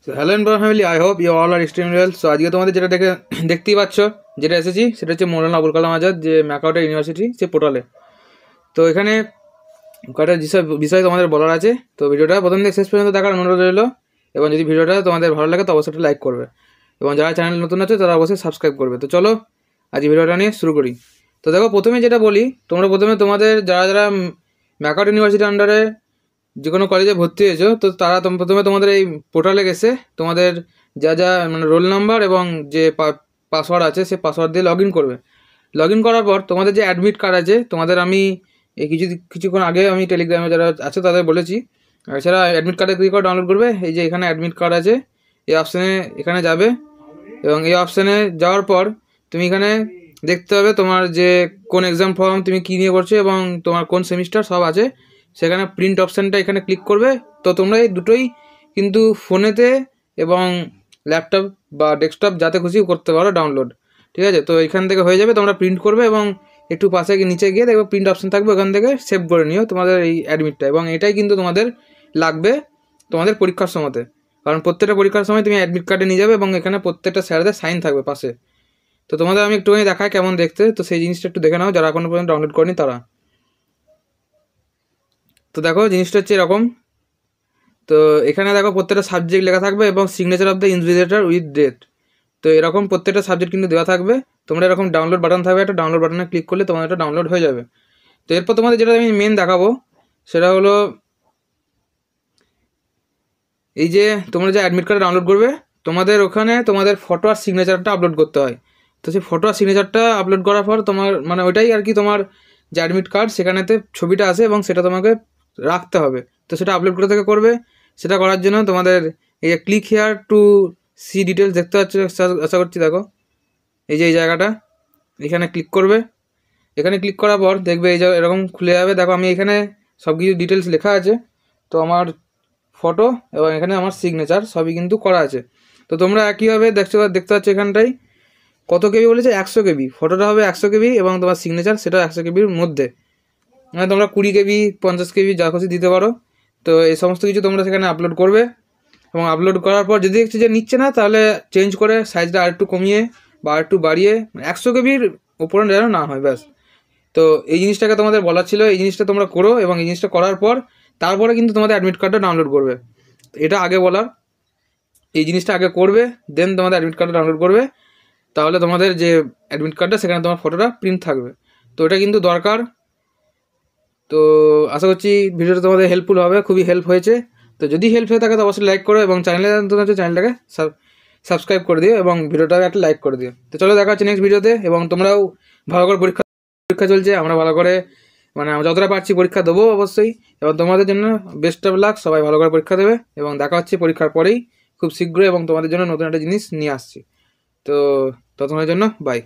So hello and family, I hope you all are extremely well. So আজকে তোমাদের যেটা দেখতেই পাচ্ছ, যেটা এসেছি সেটা হচ্ছে মৌলানা আবুল কালাম আজাদ যে ম্যাকাউটে ইউনিভার্সিটি সে পোর্টালে। তো এখানে কয়েকটা বিষয় তোমাদের বলার আছে। তো ভিডিওটা প্রথম থেকে শেষ পর্যন্ত দেখার অনুরোধ রইল, এবং যদি ভিডিওটা তোমাদের ভালো লাগে তো অবশ্যই লাইক করবে, এবং যারা চ্যানেল নতুন আছে তারা অবশ্যই সাবস্ক্রাইব করবে। তো চলো আজ ভিডিওটা নিয়ে শুরু করি। তো দেখো, প্রথমে যেটা বলি, তোমরা প্রথমে তোমাদের যারা ম্যাকাউট ইউনিভার্সিটির আন্ডারে যে কোনো কলেজে ভর্তি হয়েছো, তো তারা প্রথমে তোমাদের এই পোর্টালে গেছে তোমাদের যা মানে রোল নাম্বার এবং যে পাসওয়ার্ড আছে সে পাসওয়ার্ড দিয়ে লগ ইন করবে। লগ ইন করার পর তোমাদের যে অ্যাডমিট কার্ড আছে, তোমাদের আমি এই কিছুক্ষণ আগে আমি টেলিগ্রামে যারা আছে তাদের বলেছি। এছাড়া অ্যাডমিট কার্ডে কী করে ডাউনলোড করবে, এই যে এখানে অ্যাডমিট কার্ড আছে, এই অপশানে এখানে যাবে, এবং এই অপশানে যাওয়ার পর তুমি এখানে দেখতে হবে তোমার যে কোন এক্সাম ফর্ম তুমি কী নিয়ে করছো এবং তোমার কোন সেমিস্টার সব আছে। সেখানে প্রিন্ট অপশানটা এখানে ক্লিক করবে। তো তোমরা এই দুটোই কিন্তু ফোনেতে এবং ল্যাপটপ বা ডেস্কটপ যাতে খুশি করতে পারো ডাউনলোড, ঠিক আছে। তো এখান থেকে হয়ে যাবে, তোমরা প্রিন্ট করবে এবং একটু পাশে নিচে গিয়ে দেখবে প্রিন্ট অপশান থাকবে, ওখান থেকে সেভ করে নিও তোমাদের এই অ্যাডমিটটা, এবং এটাই কিন্তু তোমাদের লাগবে তোমাদের পরীক্ষার সময়তে, কারণ প্রত্যেকটা পরীক্ষার সময় তুমি অ্যাডমিট কার্ডে নিয়ে যাবে এবং এখানে প্রত্যেকটা স্যারদের সাইন থাকবে পাশে। তো তোমাদের আমি একটুখানি দেখাই কেমন দেখতে, তো সেই জিনিসটা একটু দেখে নাও যারা এখনো পর্যন্ত ডাউনলোড করেনি তারা। তো দেখো জিনিসটা হচ্ছে এরকম। তো এখানে দেখো প্রত্যেকটা সাবজেক্ট লেখা থাকবে এবং signature of the invigilator with date. তো এরকম প্রত্যেকটা সাবজেক্ট কিন্তু দেওয়া থাকবে। তোমরা এরকম ডাউনলোড বাটন থাকবে, একটা ডাউনলোড বাটনে ক্লিক করলে তোমাদের এটা ডাউনলোড হয়ে যাবে। তো এরপর তোমাদের যেটা আমি মেন দেখাবো সেটা হলো এই যে তোমরা যে অ্যাডমিট কার্ড ডাউনলোড করবে, তোমাদের ওখানে তোমাদের ফটো আর সিগনেচারটা আপলোড করতে হয়। তো সেই ফটো আর সিগনেচারটা আপলোড করার পর তোমার মানে ওইটাই আর কি তোমার যে অ্যাডমিট কার্ড সেখানেতে ছবিটা আসে এবং সেটা তোমাকে রাখতে হবে। তো সেটা আপলোড করে থেকে করবে। সেটা করার জন্য তোমাদের এই যে click here to see details দেখতে পাচ্ছ, আশা করছি। দেখো এই যে এই জায়গাটা, এখানে ক্লিক করবে। এখানে ক্লিক করার পর দেখবে এই যে এরকম খুলে যাবে। দেখো আমি এখানে সব কিছু ডিটেলস লেখা আছে। তো আমার ফটো এবং এখানে আমার সিগনেচার সবই কিন্তু করা আছে। তো তোমরা একইভাবে দেখতে পাচ্ছ এখানটাই কত কেবি বলেছে, 100 কেবি। ফটোটা হবে 100 কেবি এবং তোমার সিগনেচার সেটা 100 কেবির মধ্যে, মানে তোমরা 20 কেবি 50 কেবি যা খুশি দিতে পারো। তো এই সমস্ত কিছু তোমরা সেখানে আপলোড করবে, এবং আপলোড করার পর যদি দেখছি যে নিচ্ছে না, তাহলে চেঞ্জ করে সাইজটা আরেকটু কমিয়ে বা আরেকটু বাড়িয়ে 100 কেবির উপরে যেন না হয়, ব্যাস। তো এই জিনিসটাকে তোমাদের বলার ছিল, এই জিনিসটা তোমরা করো, এবং এই জিনিসটা করার পর তারপরে কিন্তু তোমাদের অ্যাডমিট কার্ডটা ডাউনলোড করবে। এটা আগে বলার, এই জিনিসটা আগে করবে, দেন তোমাদের অ্যাডমিট কার্ডটা ডাউনলোড করবে। তাহলে তোমাদের যে অ্যাডমিট কার্ডটা সেখানে তোমার ফটোটা প্রিন্ট থাকবে। তো এটা কিন্তু দরকার। তো আশা করছি ভিডিওটা তোমাদের হেল্পফুল হবে, খুবই হেল্প হয়েছে। তো যদি হেল্প হয়ে থাকে তো অবশ্যই লাইক করো, এবং চ্যানেলটাকে সাবস্ক্রাইব করে দিও, এবং ভিডিওটাকে একটা লাইক করে দিও। তো চলো দেখা হচ্ছে নেক্সট ভিডিওতে, এবং তোমরাও ভালো করে পরীক্ষা চলছে, আমরা ভালো করে মানে আমরা যতটা পারছি পরীক্ষা দেবো অবশ্যই, এবং তোমাদের জন্য বেস্ট অফ লাক। সবাই ভালো করে পরীক্ষা দেবে, এবং দেখা হচ্ছে পরীক্ষার পরেই খুব শীঘ্রই, এবং তোমাদের জন্য নতুন একটা জিনিস নিয়ে আসছি। তো ততক্ষণের জন্য বাই।